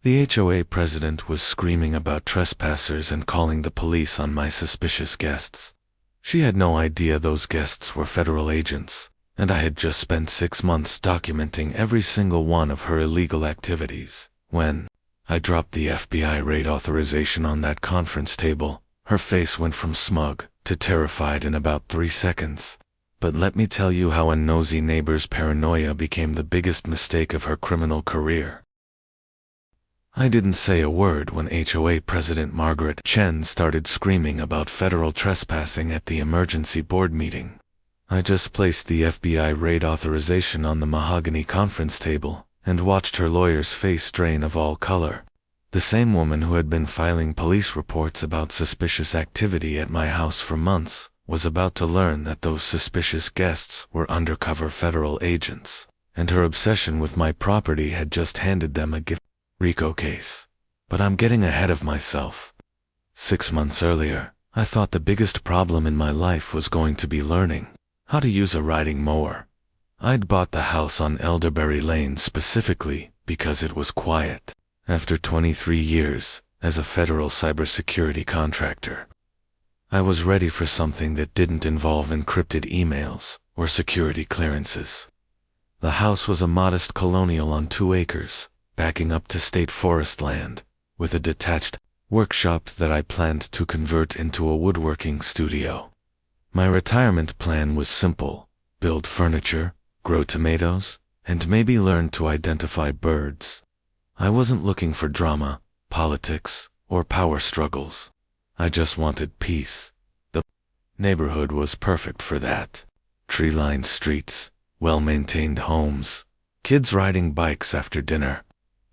The HOA president was screaming about trespassers and calling the police on my suspicious guests. She had no idea those guests were federal agents, and I had just spent 6 months documenting every single one of her illegal activities. When I dropped the FBI raid authorization on that conference table, her face went from smug to terrified in about 3 seconds. But let me tell you how a nosy neighbor's paranoia became the biggest mistake of her criminal career. I didn't say a word when HOA President Margaret Chen started screaming about federal trespassing at the emergency board meeting. I just placed the FBI raid authorization on the mahogany conference table and watched her lawyer's face drain of all color. The same woman who had been filing police reports about suspicious activity at my house for months was about to learn that those suspicious guests were undercover federal agents, and her obsession with my property had just handed them a gift RICO case. But I'm getting ahead of myself. 6 months earlier, I thought the biggest problem in my life was going to be learning how to use a riding mower. I'd bought the house on Elderberry Lane specifically because it was quiet. After 23 years as a federal cybersecurity contractor, I was ready for something that didn't involve encrypted emails or security clearances. The house was a modest colonial on 2 acres, backing up to state forest land, with a detached workshop that I planned to convert into a woodworking studio. My retirement plan was simple: build furniture, grow tomatoes, and maybe learn to identify birds. I wasn't looking for drama, politics, or power struggles. I just wanted peace. The neighborhood was perfect for that. Tree-lined streets, well-maintained homes, kids riding bikes after dinner.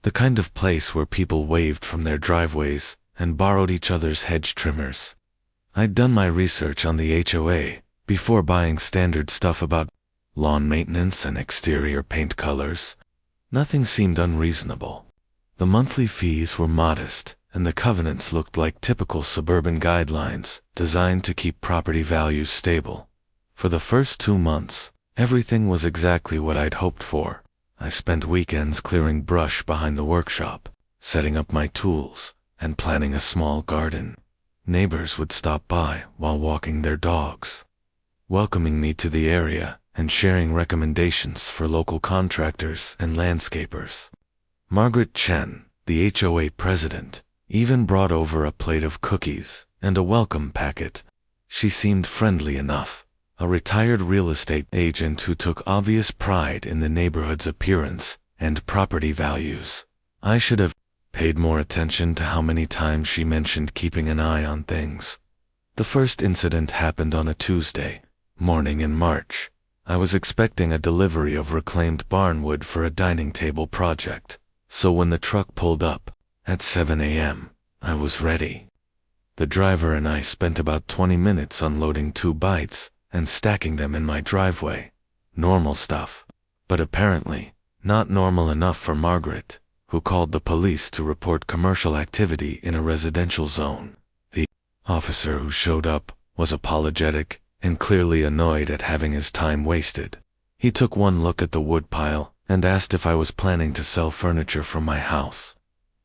The kind of place where people waved from their driveways and borrowed each other's hedge trimmers. I'd done my research on the HOA before buying standard stuff about lawn maintenance and exterior paint colors. Nothing seemed unreasonable. The monthly fees were modest, and the covenants looked like typical suburban guidelines designed to keep property values stable. For the first 2 months, everything was exactly what I'd hoped for. I spent weekends clearing brush behind the workshop, setting up my tools, and planting a small garden. Neighbors would stop by while walking their dogs, welcoming me to the area and sharing recommendations for local contractors and landscapers. Margaret Chen, the HOA president, even brought over a plate of cookies and a welcome packet. She seemed friendly enough. A retired real estate agent who took obvious pride in the neighborhood's appearance and property values. I should have paid more attention to how many times she mentioned keeping an eye on things. The first incident happened on a Tuesday morning in March. I was expecting a delivery of reclaimed barnwood for a dining table project, so when the truck pulled up at 7 a.m., I was ready. The driver and I spent about 20 minutes unloading 2 bites and stacking them in my driveway. Normal stuff, but apparently not normal enough for Margaret, who called the police to report commercial activity in a residential zone. The officer who showed up was apologetic and clearly annoyed at having his time wasted. He took one look at the woodpile and asked if I was planning to sell furniture from my house.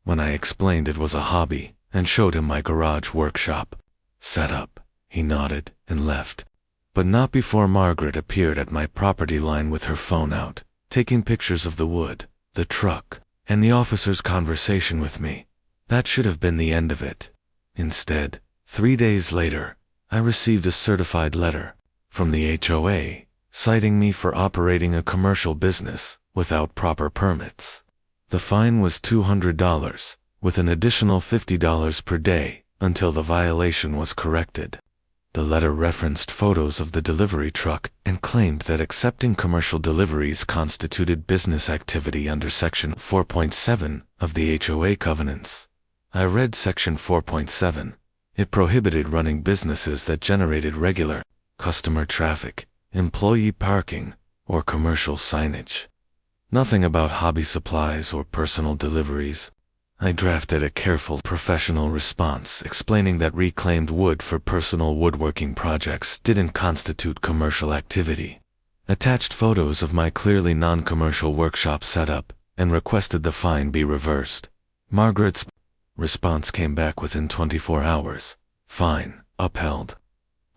When I explained it was a hobby and showed him my garage workshop set up, he nodded and left. But not before Margaret appeared at my property line with her phone out, taking pictures of the wood, the truck, and the officer's conversation with me. That should have been the end of it. Instead, 3 days later, I received a certified letter from the HOA citing me for operating a commercial business without proper permits. The fine was $200, with an additional $50 per day until the violation was corrected. The letter referenced photos of the delivery truck and claimed that accepting commercial deliveries constituted business activity under Section 4.7 of the HOA covenants. I read Section 4.7. It prohibited running businesses that generated regular customer traffic, employee parking, or commercial signage. Nothing about hobby supplies or personal deliveries. I drafted a careful professional response explaining that reclaimed wood for personal woodworking projects didn't constitute commercial activity, attached photos of my clearly non-commercial workshop setup, and requested the fine be reversed. Margaret's response came back within 24 hours. Fine, upheld.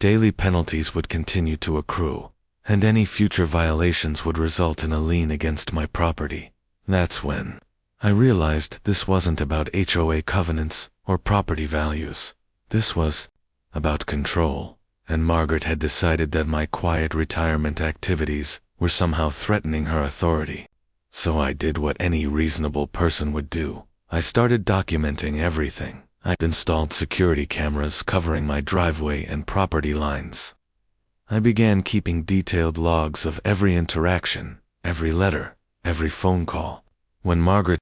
Daily penalties would continue to accrue, and any future violations would result in a lien against my property. That's when I realized this wasn't about HOA covenants or property values. This was about control, and Margaret had decided that my quiet retirement activities were somehow threatening her authority. So I did what any reasonable person would do. I started documenting everything. I'd installed security cameras covering my driveway and property lines. I began keeping detailed logs of every interaction, every letter, every phone call. When Margaret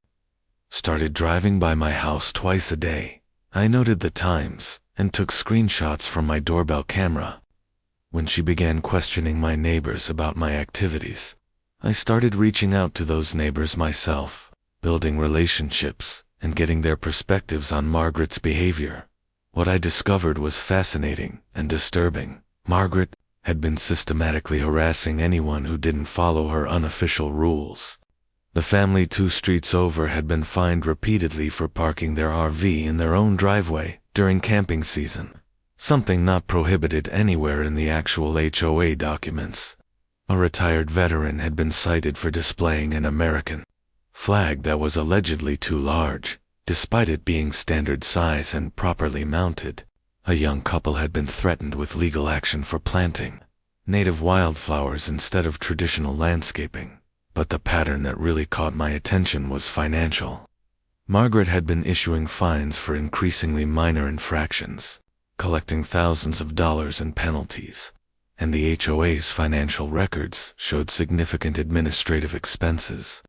started driving by my house twice a day, I noted the times and took screenshots from my doorbell camera. When she began questioning my neighbors about my activities, I started reaching out to those neighbors myself, building relationships and getting their perspectives on Margaret's behavior. What I discovered was fascinating and disturbing. Margaret had been systematically harassing anyone who didn't follow her unofficial rules. The family 2 streets over had been fined repeatedly for parking their RV in their own driveway during camping season, something not prohibited anywhere in the actual HOA documents. A retired veteran had been cited for displaying an American flag that was allegedly too large, despite it being standard size and properly mounted. A young couple had been threatened with legal action for planting native wildflowers instead of traditional landscaping. But the pattern that really caught my attention was financial. Margaret had been issuing fines for increasingly minor infractions, collecting thousands of dollars in penalties, and the HOA's financial records showed significant administrative expenses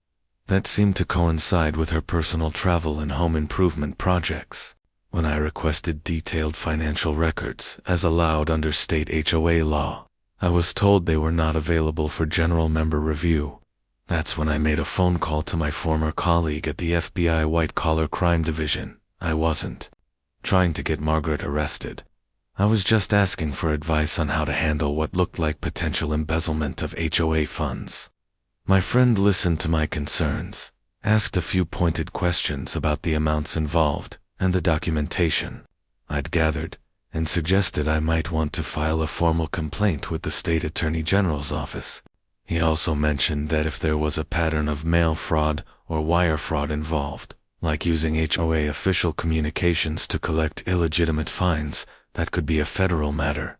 that seemed to coincide with her personal travel and home improvement projects. When I requested detailed financial records, as allowed under state HOA law, I was told they were not available for general member review. That's when I made a phone call to my former colleague at the FBI White-Collar Crime Division. I wasn't trying to get Margaret arrested. I was just asking for advice on how to handle what looked like potential embezzlement of HOA funds. My friend listened to my concerns, asked a few pointed questions about the amounts involved and the documentation I'd gathered, and suggested I might want to file a formal complaint with the State Attorney General's office. He also mentioned that if there was a pattern of mail fraud or wire fraud involved, like using HOA official communications to collect illegitimate fines, that could be a federal matter.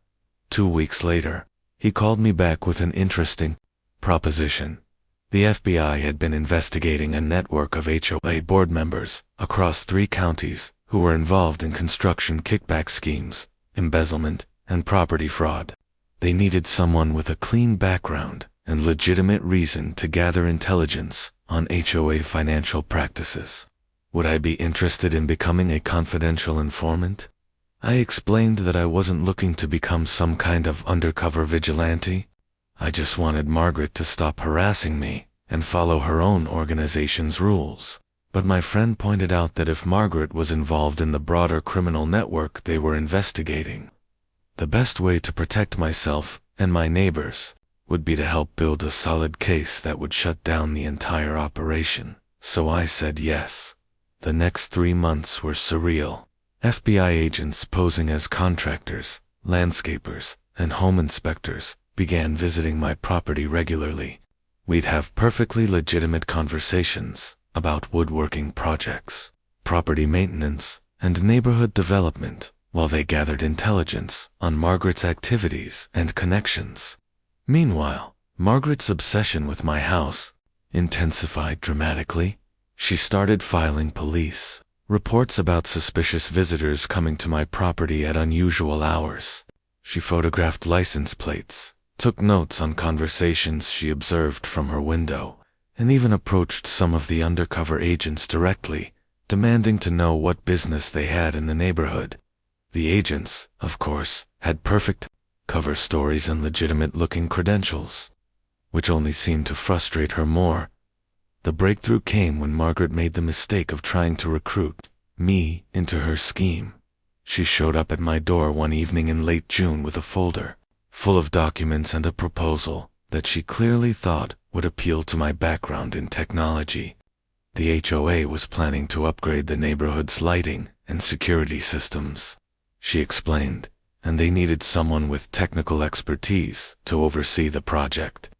2 weeks later, he called me back with an interesting proposition. The FBI had been investigating a network of HOA board members across 3 counties who were involved in construction kickback schemes, embezzlement, and property fraud. They needed someone with a clean background and legitimate reason to gather intelligence on HOA financial practices. Would I be interested in becoming a confidential informant? I explained that I wasn't looking to become some kind of undercover vigilante. I just wanted Margaret to stop harassing me and follow her own organization's rules. But my friend pointed out that if Margaret was involved in the broader criminal network they were investigating, the best way to protect myself and my neighbors would be to help build a solid case that would shut down the entire operation. So I said yes. The next 3 months were surreal. FBI agents posing as contractors, landscapers, and home inspectors began visiting my property regularly. We'd have perfectly legitimate conversations about woodworking projects, property maintenance, and neighborhood development while they gathered intelligence on Margaret's activities and connections. Meanwhile, Margaret's obsession with my house intensified dramatically. She started filing police reports about suspicious visitors coming to my property at unusual hours. She photographed license plates, took notes on conversations she observed from her window, and even approached some of the undercover agents directly, demanding to know what business they had in the neighborhood. The agents, of course, had perfect cover stories and legitimate-looking credentials, which only seemed to frustrate her more. The breakthrough came when Margaret made the mistake of trying to recruit me into her scheme. She showed up at my door one evening in late June with a folder full of documents and a proposal that she clearly thought would appeal to my background in technology. The HOA was planning to upgrade the neighborhood's lighting and security systems, she explained, and they needed someone with technical expertise to oversee the project.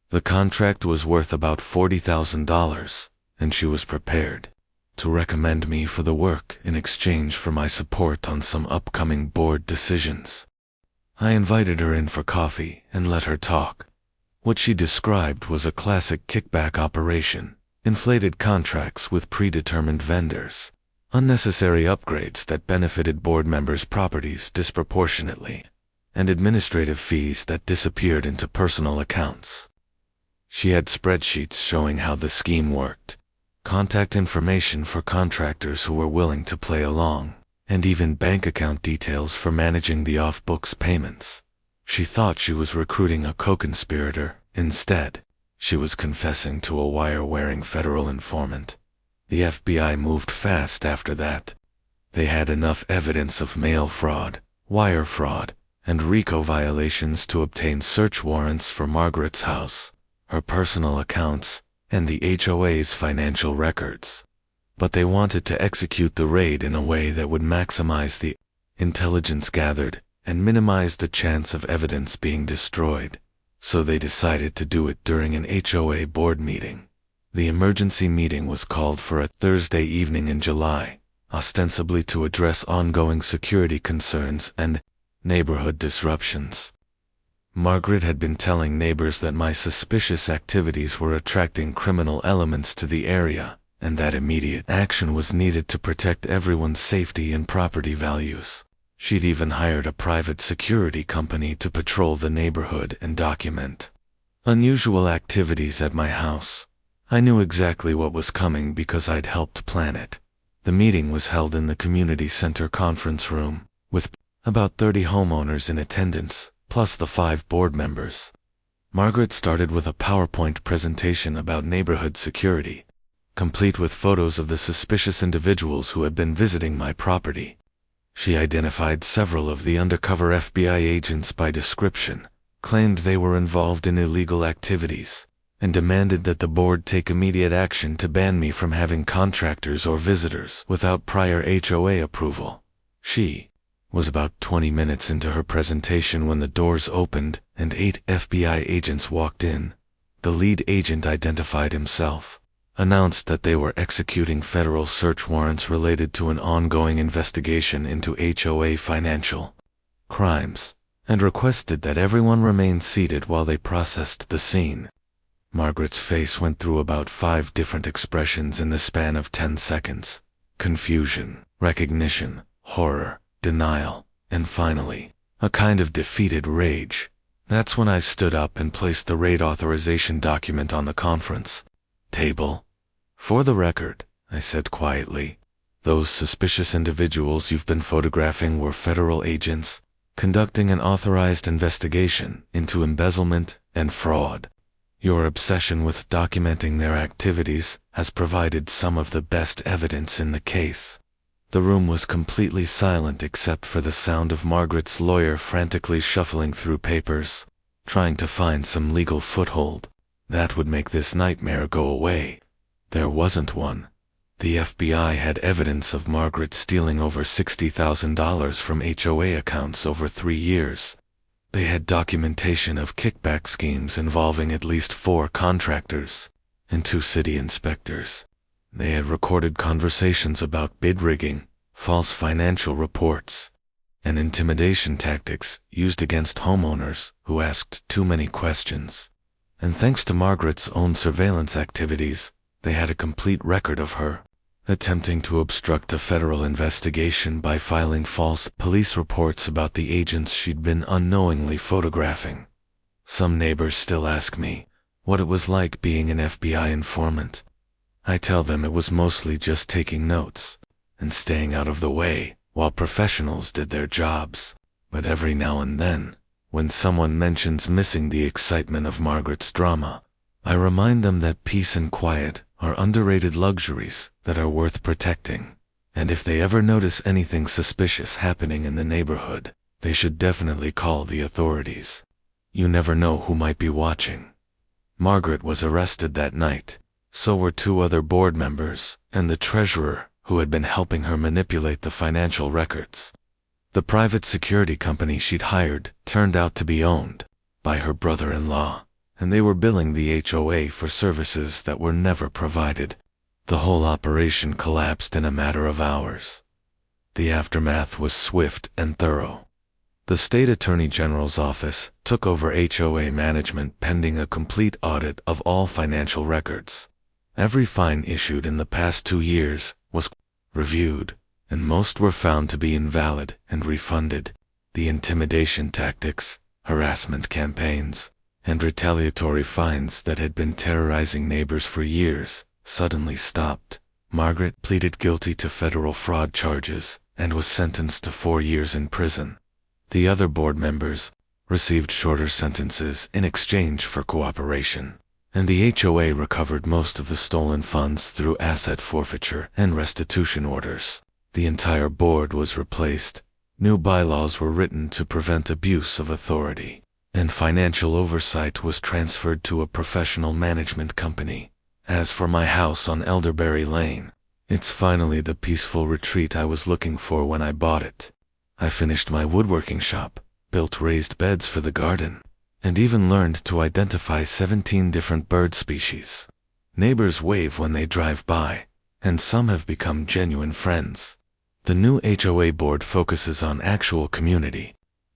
The contract was worth about $40,000, and she was prepared to recommend me for the work in exchange for my support on some upcoming board decisions. I invited her in for coffee and let her talk. What she described was a classic kickback operation, inflated contracts with predetermined vendors, unnecessary upgrades that benefited board members' properties disproportionately, and administrative fees that disappeared into personal accounts. She had spreadsheets showing how the scheme worked, contact information for contractors who were willing to play along, and even bank account details for managing the off-books payments. She thought she was recruiting a co-conspirator. Instead, she was confessing to a wire-wearing federal informant. The FBI moved fast after that. They had enough evidence of mail fraud, wire fraud, and RICO violations to obtain search warrants for Margaret's house, her personal accounts, and the HOA's financial records. But they wanted to execute the raid in a way that would maximize the intelligence gathered and minimize the chance of evidence being destroyed. So they decided to do it during an HOA board meeting. The emergency meeting was called for a Thursday evening in July, ostensibly to address ongoing security concerns and neighborhood disruptions. Margaret had been telling neighbors that my suspicious activities were attracting criminal elements to the area, and that immediate action was needed to protect everyone's safety and property values. She'd even hired a private security company to patrol the neighborhood and document unusual activities at my house. I knew exactly what was coming because I'd helped plan it. The meeting was held in the community center conference room, with about 30 homeowners in attendance, plus the 5 board members. Margaret started with a PowerPoint presentation about neighborhood security, complete with photos of the suspicious individuals who had been visiting my property. She identified several of the undercover FBI agents by description, claimed they were involved in illegal activities, and demanded that the board take immediate action to ban me from having contractors or visitors without prior HOA approval. She was about 20 minutes into her presentation when the doors opened and 8 FBI agents walked in. The lead agent identified himself, announced that they were executing federal search warrants related to an ongoing investigation into HOA financial crimes, and requested that everyone remain seated while they processed the scene. Margaret's face went through about 5 different expressions in the span of 10 seconds. Confusion, recognition, horror, denial, and finally, a kind of defeated rage. That's when I stood up and placed the raid authorization document on the conference table. "For the record," I said quietly, "those suspicious individuals you've been photographing were federal agents conducting an authorized investigation into embezzlement and fraud. Your obsession with documenting their activities has provided some of the best evidence in the case." The room was completely silent except for the sound of Margaret's lawyer frantically shuffling through papers, trying to find some legal foothold that would make this nightmare go away. There wasn't one. The FBI had evidence of Margaret stealing over $60,000 from HOA accounts over 3 years. They had documentation of kickback schemes involving at least 4 contractors and 2 city inspectors. They had recorded conversations about bid rigging, false financial reports, and intimidation tactics used against homeowners who asked too many questions. And thanks to Margaret's own surveillance activities, they had a complete record of her attempting to obstruct a federal investigation by filing false police reports about the agents she'd been unknowingly photographing. Some neighbors still ask me what it was like being an FBI informant. I tell them it was mostly just taking notes and staying out of the way while professionals did their jobs. But every now and then, when someone mentions missing the excitement of Margaret's drama, I remind them that peace and quiet are underrated luxuries that are worth protecting, and if they ever notice anything suspicious happening in the neighborhood, they should definitely call the authorities. You never know who might be watching. Margaret was arrested that night, So were two other board members, and the treasurer, who had been helping her manipulate the financial records. The private security company she'd hired turned out to be owned by her brother-in-law, and they were billing the HOA for services that were never provided. The whole operation collapsed in a matter of hours. The aftermath was swift and thorough. The state attorney general's office took over HOA management pending a complete audit of all financial records. Every fine issued in the past 2 years was reviewed, and most were found to be invalid and refunded. The intimidation tactics, harassment campaigns, and retaliatory fines that had been terrorizing neighbors for years suddenly stopped. Margaret pleaded guilty to federal fraud charges and was sentenced to 4 years in prison. The other board members received shorter sentences in exchange for cooperation, and the HOA recovered most of the stolen funds through asset forfeiture and restitution orders. The entire board was replaced. New bylaws were written to prevent abuse of authority, and financial oversight was transferred to a professional management company. As for my house on Elderberry Lane, it's finally the peaceful retreat I was looking for when I bought it. I finished my woodworking shop, built raised beds for the garden, and even learned to identify 17 different bird species. Neighbors wave when they drive by, and some have become genuine friends. The new HOA board focuses on actual community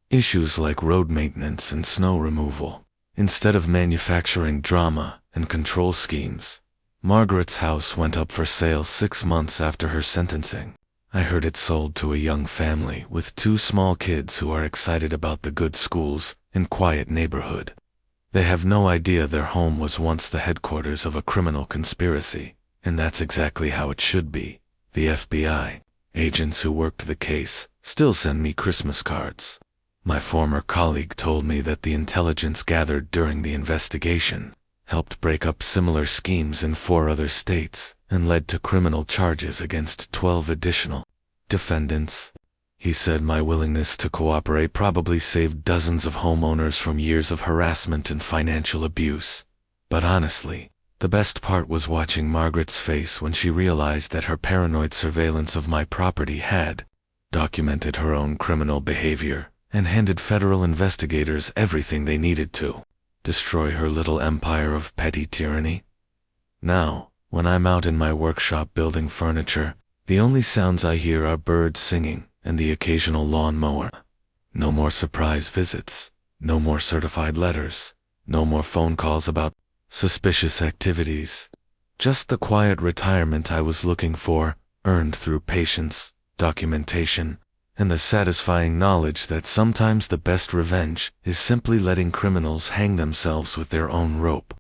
issues like road maintenance and snow removal, instead of manufacturing drama and control schemes. Margaret's house went up for sale 6 months after her sentencing. I heard it sold to a young family with 2 small kids who are excited about the good schools and quiet neighborhood. They have no idea their home was once the headquarters of a criminal conspiracy, and that's exactly how it should be. The FBI agents who worked the case still send me Christmas cards. My former colleague told me that the intelligence gathered during the investigation helped break up similar schemes in 4 other states and led to criminal charges against 12 additional defendants. He said my willingness to cooperate probably saved dozens of homeowners from years of harassment and financial abuse. But honestly, the best part was watching Margaret's face when she realized that her paranoid surveillance of my property had documented her own criminal behavior and handed federal investigators everything they needed to destroy her little empire of petty tyranny. Now, when I'm out in my workshop building furniture, the only sounds I hear are birds singing and the occasional lawn mower. No more surprise visits, no more certified letters, no more phone calls about suspicious activities. Just the quiet retirement I was looking for, earned through patience, documentation, and the satisfying knowledge that sometimes the best revenge is simply letting criminals hang themselves with their own rope.